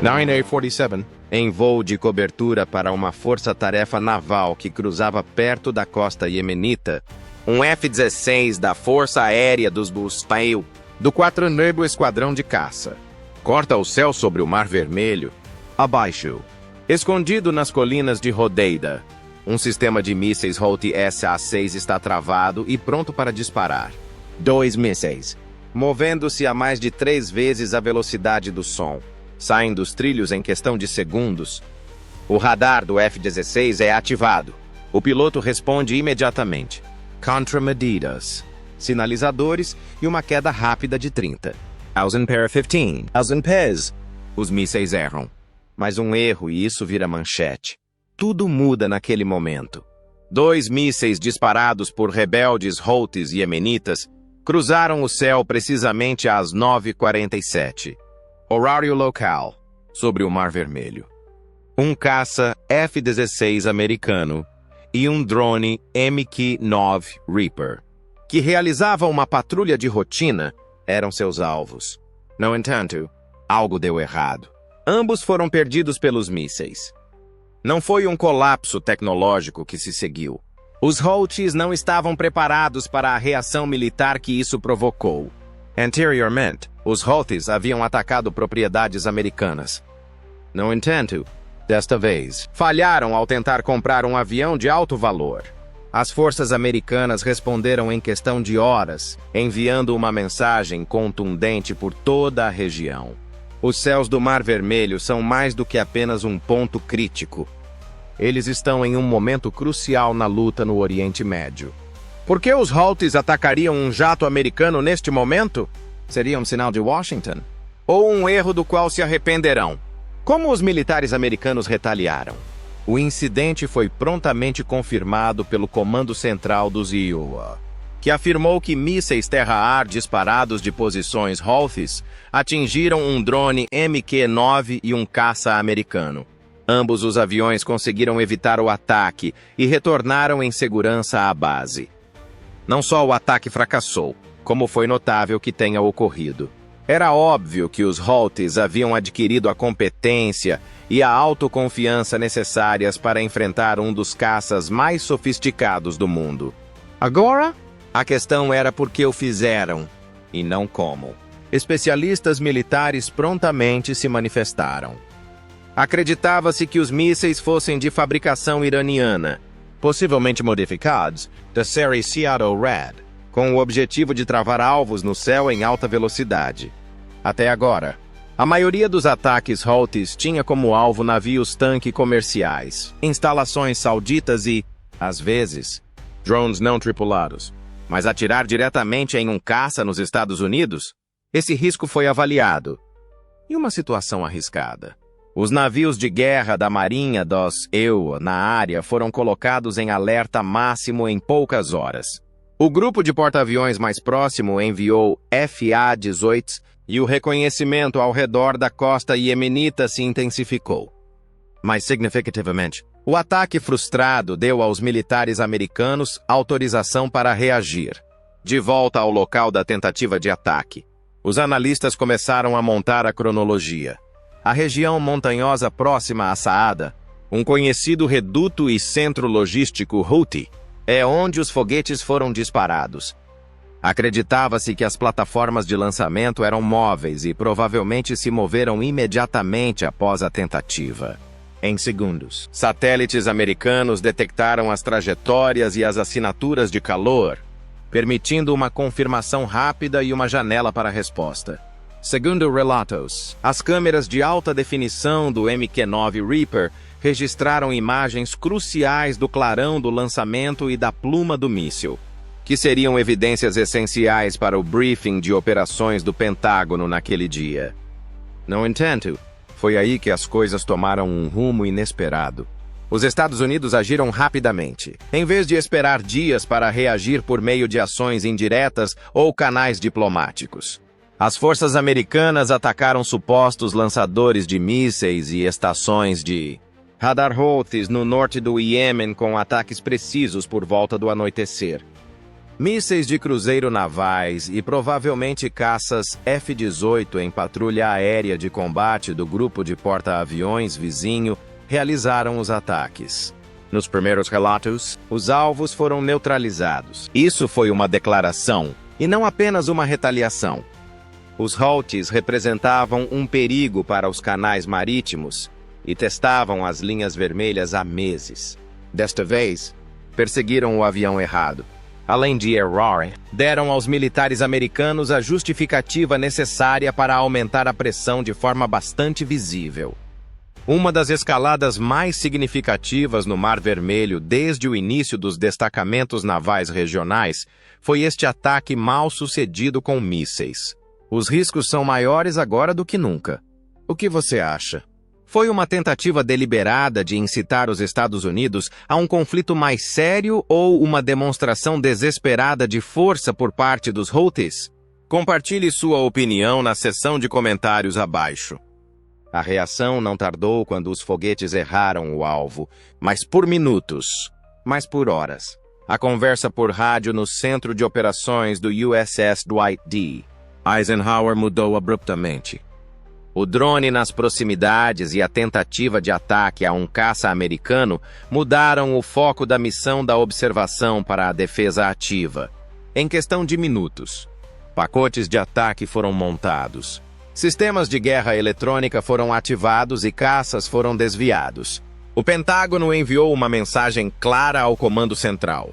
9A-47, em voo de cobertura para uma força-tarefa naval que cruzava perto da costa iemenita, um F-16 da Força Aérea dos Buspail, do 4º Esquadrão de Caça, corta o céu sobre o Mar Vermelho, abaixo, escondido nas colinas de Hodeida. Um sistema de mísseis Houthi SA-6 está travado e pronto para disparar. 2 mísseis, movendo-se a mais de 3 vezes a velocidade do som, saem dos trilhos em questão de segundos. O radar do F-16 é ativado. O piloto responde imediatamente. Contramedidas, sinalizadores e uma queda rápida de 30. 1000 para 15. 1000 pés. Os mísseis erram. Mas um erro e isso vira manchete. Tudo muda naquele momento. 2 mísseis disparados por rebeldes Houthis iemenitas cruzaram o céu precisamente às 9h47. Horário local, sobre o Mar Vermelho. Um caça F-16 americano e um drone MQ-9 Reaper, que realizava uma patrulha de rotina, eram seus alvos. No entanto, algo deu errado. Ambos foram perdidos pelos mísseis. Não foi um colapso tecnológico que se seguiu. Os Houthis não estavam preparados para a reação militar que isso provocou. Anteriormente, os Houthis haviam atacado propriedades americanas. No entanto, desta vez, falharam ao tentar comprar um avião de alto valor. As forças americanas responderam em questão de horas, enviando uma mensagem contundente por toda a região. Os céus do Mar Vermelho são mais do que apenas um ponto crítico. Eles estão em um momento crucial na luta no Oriente Médio. Por que os Houthis atacariam um jato americano neste momento? Seria um sinal de Washington? Ou um erro do qual se arrependerão? Como os militares americanos retaliaram? O incidente foi prontamente confirmado pelo Comando Central dos IUA, que afirmou que mísseis terra-ar disparados de posições Houthis atingiram um drone MQ-9 e um caça americano. Ambos os aviões conseguiram evitar o ataque e retornaram em segurança à base. Não só o ataque fracassou, como foi notável que tenha ocorrido. Era óbvio que os Houthis haviam adquirido a competência e a autoconfiança necessárias para enfrentar um dos caças mais sofisticados do mundo. Agora, a questão era por que o fizeram, e não como. Especialistas militares prontamente se manifestaram. Acreditava-se que os mísseis fossem de fabricação iraniana, possivelmente modificados, da série Seattle Red, com o objetivo de travar alvos no céu em alta velocidade. Até agora, a maioria dos ataques Houthis tinha como alvo navios-tanque comerciais, instalações sauditas e, às vezes, drones não tripulados. Mas atirar diretamente em um caça nos Estados Unidos? Esse risco foi avaliado. E uma situação arriscada. Os navios de guerra da Marinha dos EUA na área foram colocados em alerta máximo em poucas horas. O grupo de porta-aviões mais próximo enviou FA-18 e o reconhecimento ao redor da costa iemenita se intensificou. Mais significativamente, o ataque frustrado deu aos militares americanos autorização para reagir. De volta ao local da tentativa de ataque, os analistas começaram a montar a cronologia. A região montanhosa próxima a Saada, um conhecido reduto e centro logístico Houthi, é onde os foguetes foram disparados. Acreditava-se que as plataformas de lançamento eram móveis e provavelmente se moveram imediatamente após a tentativa. Em segundos, satélites americanos detectaram as trajetórias e as assinaturas de calor, permitindo uma confirmação rápida e uma janela para a resposta. Segundo relatos, as câmeras de alta definição do MQ-9 Reaper registraram imagens cruciais do clarão do lançamento e da pluma do míssil, que seriam evidências essenciais para o briefing de operações do Pentágono naquele dia. No entanto, foi aí que as coisas tomaram um rumo inesperado. Os Estados Unidos agiram rapidamente, em vez de esperar dias para reagir por meio de ações indiretas ou canais diplomáticos. As forças americanas atacaram supostos lançadores de mísseis e estações de radar Houthis no norte do Iêmen com ataques precisos por volta do anoitecer. Mísseis de cruzeiro navais e provavelmente caças F-18 em patrulha aérea de combate do grupo de porta-aviões vizinho realizaram os ataques. Nos primeiros relatos, os alvos foram neutralizados. Isso foi uma declaração, e não apenas uma retaliação. Os Houthis representavam um perigo para os canais marítimos e testavam as linhas vermelhas há meses. Desta vez, perseguiram o avião errado. Além de errar, deram aos militares americanos a justificativa necessária para aumentar a pressão de forma bastante visível. Uma das escaladas mais significativas no Mar Vermelho desde o início dos destacamentos navais regionais foi este ataque mal sucedido com mísseis. Os riscos são maiores agora do que nunca. O que você acha? Foi uma tentativa deliberada de incitar os Estados Unidos a um conflito mais sério ou uma demonstração desesperada de força por parte dos Houthis? Compartilhe sua opinião na seção de comentários abaixo. A reação não tardou quando os foguetes erraram o alvo, mas por minutos, mas por horas. A conversa por rádio no centro de operações do USS Dwight D. Eisenhower mudou abruptamente. O drone nas proximidades e a tentativa de ataque a um caça americano mudaram o foco da missão da observação para a defesa ativa. Em questão de minutos, pacotes de ataque foram montados. Sistemas de guerra eletrônica foram ativados e caças foram desviados. O Pentágono enviou uma mensagem clara ao Comando Central.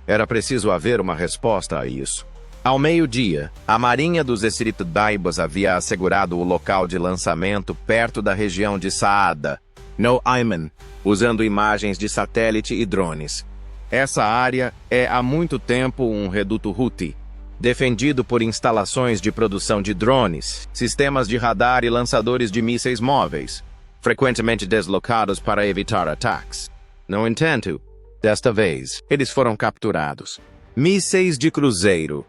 Era preciso haver uma resposta a isso. Ao meio-dia, a Marinha dos Distrito Daibas havia assegurado o local de lançamento perto da região de Saada, no Ayman, usando imagens de satélite e drones. Essa área é há muito tempo um reduto Houthi, defendido por instalações de produção de drones, sistemas de radar e lançadores de mísseis móveis, frequentemente deslocados para evitar ataques. No entanto, desta vez, eles foram capturados. Mísseis de cruzeiro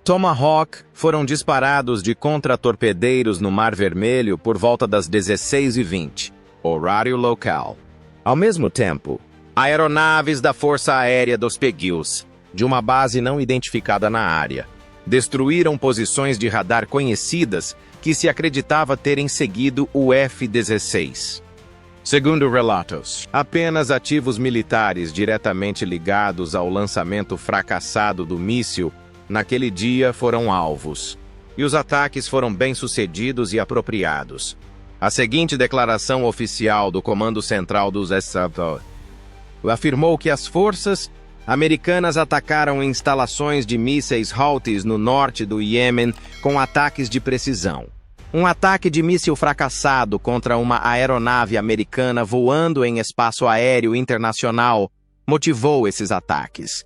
Tomahawk foram disparados de contra-torpedeiros no Mar Vermelho por volta das 16h20, horário local. Ao mesmo tempo, aeronaves da Força Aérea dos Pegils, de uma base não identificada na área, destruíram posições de radar conhecidas que se acreditava terem seguido o F-16. Segundo relatos, apenas ativos militares diretamente ligados ao lançamento fracassado do míssil naquele dia foram alvos, e os ataques foram bem-sucedidos e apropriados. A seguinte declaração oficial do Comando Central dos Estados afirmou que as forças americanas atacaram instalações de mísseis Houthis no norte do Iêmen com ataques de precisão. Um ataque de míssil fracassado contra uma aeronave americana voando em espaço aéreo internacional motivou esses ataques.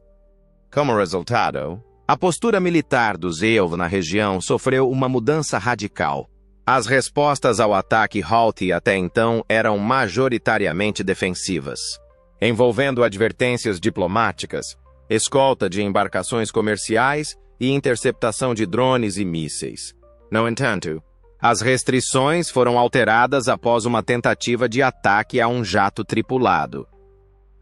Como resultado, a postura militar dos ELV na região sofreu uma mudança radical. As respostas ao ataque Houthi até então eram majoritariamente defensivas, envolvendo advertências diplomáticas, escolta de embarcações comerciais e interceptação de drones e mísseis. No entanto, as restrições foram alteradas após uma tentativa de ataque a um jato tripulado.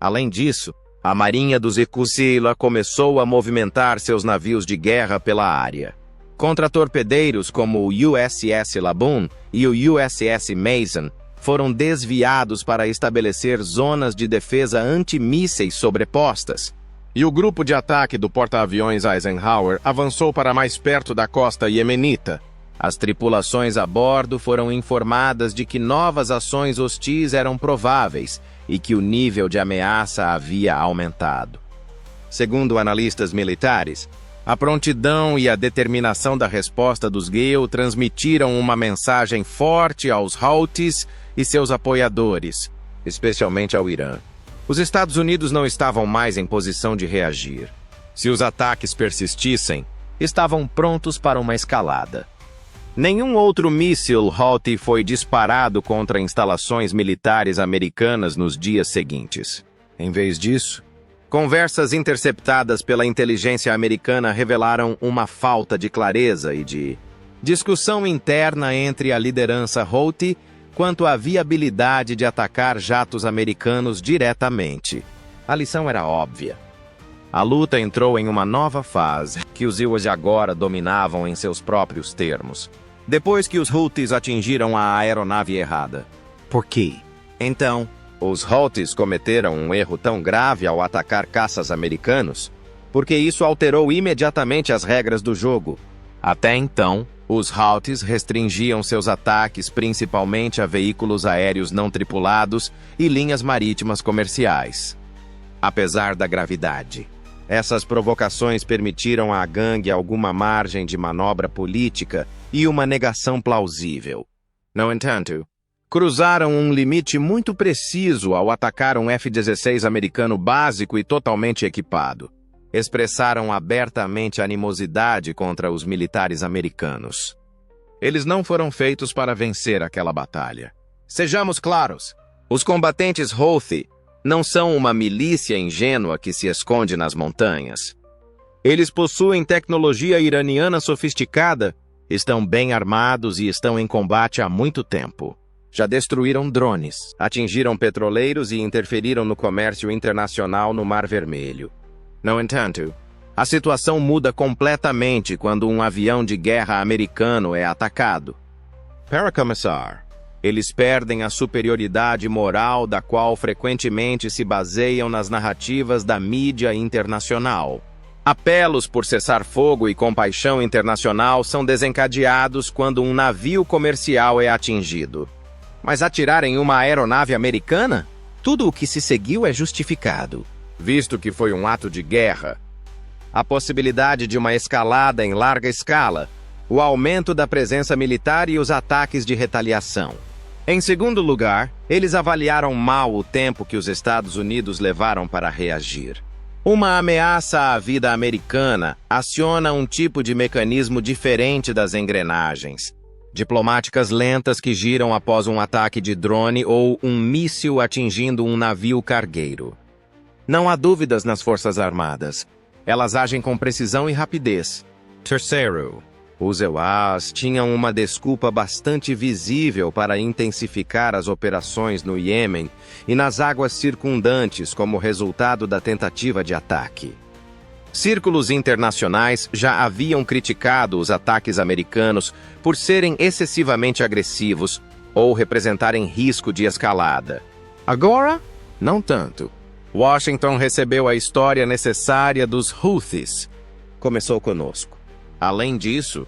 Além disso, a Marinha dos Ecusila começou a movimentar seus navios de guerra pela área. Contra-torpedeiros como o USS Laboon e o USS Mason foram desviados para estabelecer zonas de defesa antimísseis sobrepostas, e o grupo de ataque do porta-aviões Eisenhower avançou para mais perto da costa iemenita. As tripulações a bordo foram informadas de que novas ações hostis eram prováveis e que o nível de ameaça havia aumentado. Segundo analistas militares, a prontidão e a determinação da resposta dos GEO transmitiram uma mensagem forte aos Houthis e seus apoiadores, especialmente ao Irã. Os Estados Unidos não estavam mais em posição de reagir. Se os ataques persistissem, estavam prontos para uma escalada. Nenhum outro míssil Houthi foi disparado contra instalações militares americanas nos dias seguintes. Em vez disso, conversas interceptadas pela inteligência americana revelaram uma falta de clareza e de discussão interna entre a liderança Houthi quanto à viabilidade de atacar jatos americanos diretamente. A lição era óbvia. A luta entrou em uma nova fase, que os Iwas agora dominavam em seus próprios termos. Depois que os Houthis atingiram a aeronave errada. Por quê? Então, os Houthis cometeram um erro tão grave ao atacar caças americanos, porque isso alterou imediatamente as regras do jogo. Até então, os Houthis restringiam seus ataques principalmente a veículos aéreos não tripulados e linhas marítimas comerciais. Apesar da gravidade, essas provocações permitiram à gangue alguma margem de manobra política e uma negação plausível. No entanto, cruzaram um limite muito preciso ao atacar um F-16 americano básico e totalmente equipado. Expressaram abertamente animosidade contra os militares americanos. Eles não foram feitos para vencer aquela batalha. Sejamos claros, os combatentes Houthi não são uma milícia ingênua que se esconde nas montanhas. Eles possuem tecnologia iraniana sofisticada, estão bem armados e estão em combate há muito tempo. Já destruíram drones, atingiram petroleiros e interferiram no comércio internacional no Mar Vermelho. No entanto, a situação muda completamente quando um avião de guerra americano é atacado. Para começar, eles perdem a superioridade moral da qual frequentemente se baseiam nas narrativas da mídia internacional. Apelos por cessar-fogo e compaixão internacional são desencadeados quando um navio comercial é atingido. Mas atirar em uma aeronave americana? Tudo o que se seguiu é justificado, visto que foi um ato de guerra. A possibilidade de uma escalada em larga escala, o aumento da presença militar e os ataques de retaliação. Em segundo lugar, eles avaliaram mal o tempo que os Estados Unidos levaram para reagir. Uma ameaça à vida americana aciona um tipo de mecanismo diferente das engrenagens. Diplomáticas lentas que giram após um ataque de drone ou um míssil atingindo um navio cargueiro. Não há dúvidas nas Forças Armadas. Elas agem com precisão e rapidez. Terceiro, os EUAs tinham uma desculpa bastante visível para intensificar as operações no Iêmen e nas águas circundantes como resultado da tentativa de ataque. Círculos internacionais já haviam criticado os ataques americanos por serem excessivamente agressivos ou representarem risco de escalada. Agora, não tanto. Washington recebeu a história necessária dos Houthis. Começou conosco. Além disso,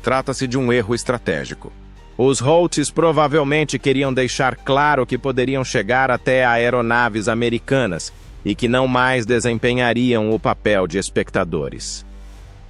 trata-se de um erro estratégico. Os Houthis provavelmente queriam deixar claro que poderiam chegar até aeronaves americanas e que não mais desempenhariam o papel de espectadores.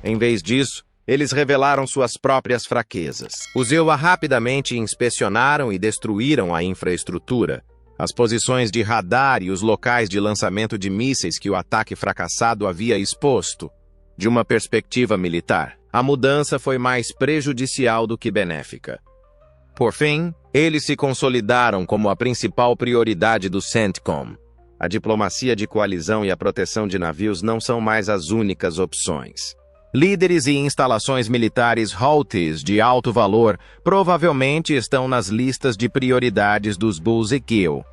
Em vez disso, eles revelaram suas próprias fraquezas. Os EUA rapidamente inspecionaram e destruíram a infraestrutura, as posições de radar e os locais de lançamento de mísseis que o ataque fracassado havia exposto. De uma perspectiva militar, a mudança foi mais prejudicial do que benéfica. Por fim, eles se consolidaram como a principal prioridade do CENTCOM. A diplomacia de coalizão e a proteção de navios não são mais as únicas opções. Líderes e instalações militares Houthis de alto valor provavelmente estão nas listas de prioridades dos Bulls e Kill.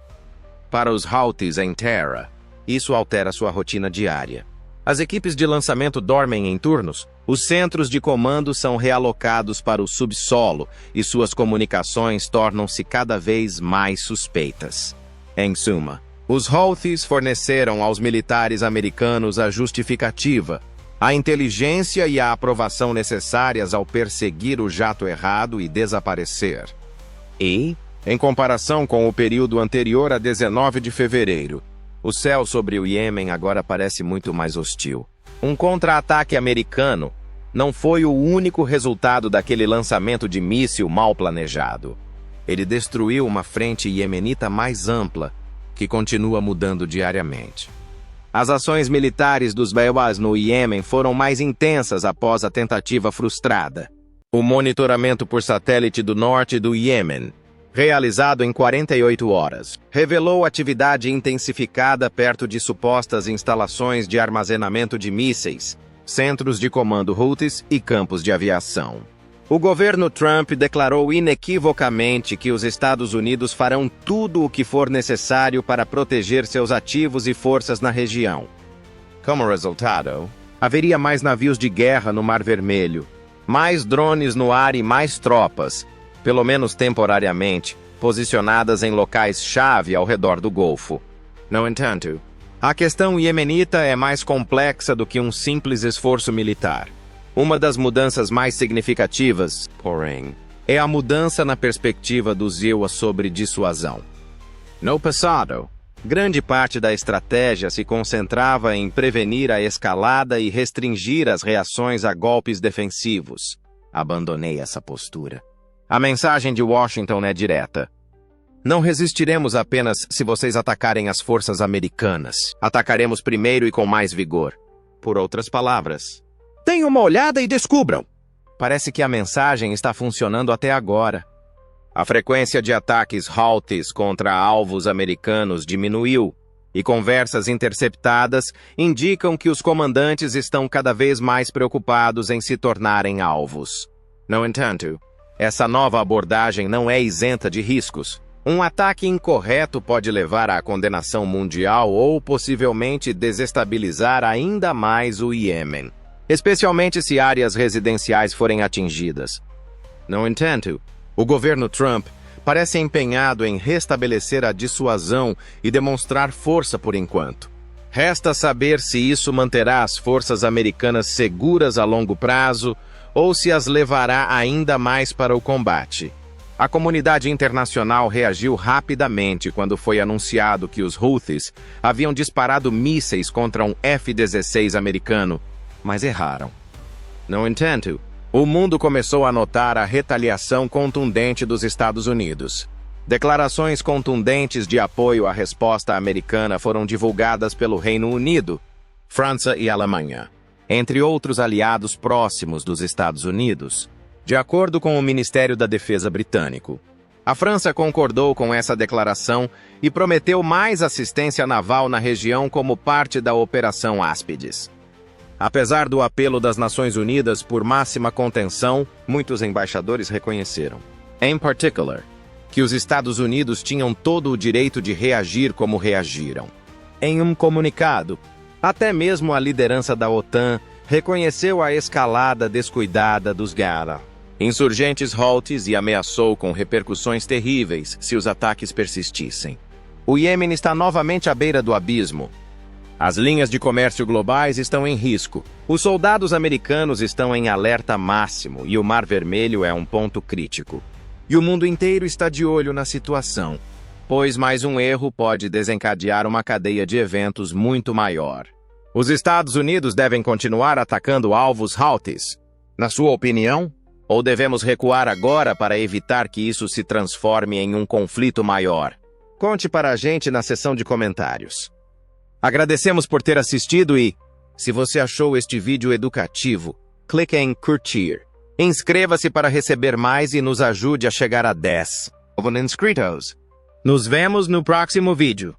Para os Houthis em terra, isso altera sua rotina diária. As equipes de lançamento dormem em turnos, os centros de comando são realocados para o subsolo e suas comunicações tornam-se cada vez mais suspeitas. Em suma, os Houthis forneceram aos militares americanos a justificativa, a inteligência e a aprovação necessárias ao perseguir o jato errado e desaparecer. E, em comparação com o período anterior a 19 de fevereiro, o céu sobre o Iêmen agora parece muito mais hostil. Um contra-ataque americano não foi o único resultado daquele lançamento de míssil mal planejado. Ele destruiu uma frente iemenita mais ampla, que continua mudando diariamente. As ações militares dos Baiwas no Iêmen foram mais intensas após a tentativa frustrada. O monitoramento por satélite do norte do Iêmen, realizado em 48 horas, revelou atividade intensificada perto de supostas instalações de armazenamento de mísseis, centros de comando Houthis e campos de aviação. O governo Trump declarou inequivocamente que os Estados Unidos farão tudo o que for necessário para proteger seus ativos e forças na região. Como resultado, haveria mais navios de guerra no Mar Vermelho, mais drones no ar e mais tropas, pelo menos temporariamente, posicionadas em locais-chave ao redor do Golfo. No entanto, a questão iemenita é mais complexa do que um simples esforço militar. Uma das mudanças mais significativas, porém, é a mudança na perspectiva dos ZEUA sobre dissuasão. No passado, grande parte da estratégia se concentrava em prevenir a escalada e restringir as reações a golpes defensivos. Abandonei essa postura. A mensagem de Washington é direta. Não resistiremos apenas se vocês atacarem as forças americanas. Atacaremos primeiro e com mais vigor. Por outras palavras, deem uma olhada e descubram. Parece que a mensagem está funcionando até agora. A frequência de ataques Houthis contra alvos americanos diminuiu, e conversas interceptadas indicam que os comandantes estão cada vez mais preocupados em se tornarem alvos. No entanto, essa nova abordagem não é isenta de riscos. Um ataque incorreto pode levar à condenação mundial ou possivelmente desestabilizar ainda mais o Iêmen, especialmente se áreas residenciais forem atingidas. No entanto, o governo Trump parece empenhado em restabelecer a dissuasão e demonstrar força por enquanto. Resta saber se isso manterá as forças americanas seguras a longo prazo ou se as levará ainda mais para o combate. A comunidade internacional reagiu rapidamente quando foi anunciado que os Houthis haviam disparado mísseis contra um F-16 americano, mas erraram. No entanto, o mundo começou a notar a retaliação contundente dos Estados Unidos. Declarações contundentes de apoio à resposta americana foram divulgadas pelo Reino Unido, França e Alemanha, entre outros aliados próximos dos Estados Unidos. De acordo com o Ministério da Defesa britânico, a França concordou com essa declaração e prometeu mais assistência naval na região como parte da Operação Áspides. Apesar do apelo das Nações Unidas por máxima contenção, muitos embaixadores reconheceram, em particular, que os Estados Unidos tinham todo o direito de reagir como reagiram. Em um comunicado, até mesmo a liderança da OTAN reconheceu a escalada descuidada dos insurgentes Houthis e ameaçou com repercussões terríveis se os ataques persistissem. O Iêmen está novamente à beira do abismo. As linhas de comércio globais estão em risco. Os soldados americanos estão em alerta máximo e o Mar Vermelho é um ponto crítico. E o mundo inteiro está de olho na situação, pois mais um erro pode desencadear uma cadeia de eventos muito maior. Os Estados Unidos devem continuar atacando alvos Houthis. Na sua opinião? Ou devemos recuar agora para evitar que isso se transforme em um conflito maior? Conte para a gente na seção de comentários. Agradecemos por ter assistido e, se você achou este vídeo educativo, clique em curtir. Inscreva-se para receber mais e nos ajude a chegar a 10 inscritos. Nos vemos no próximo vídeo.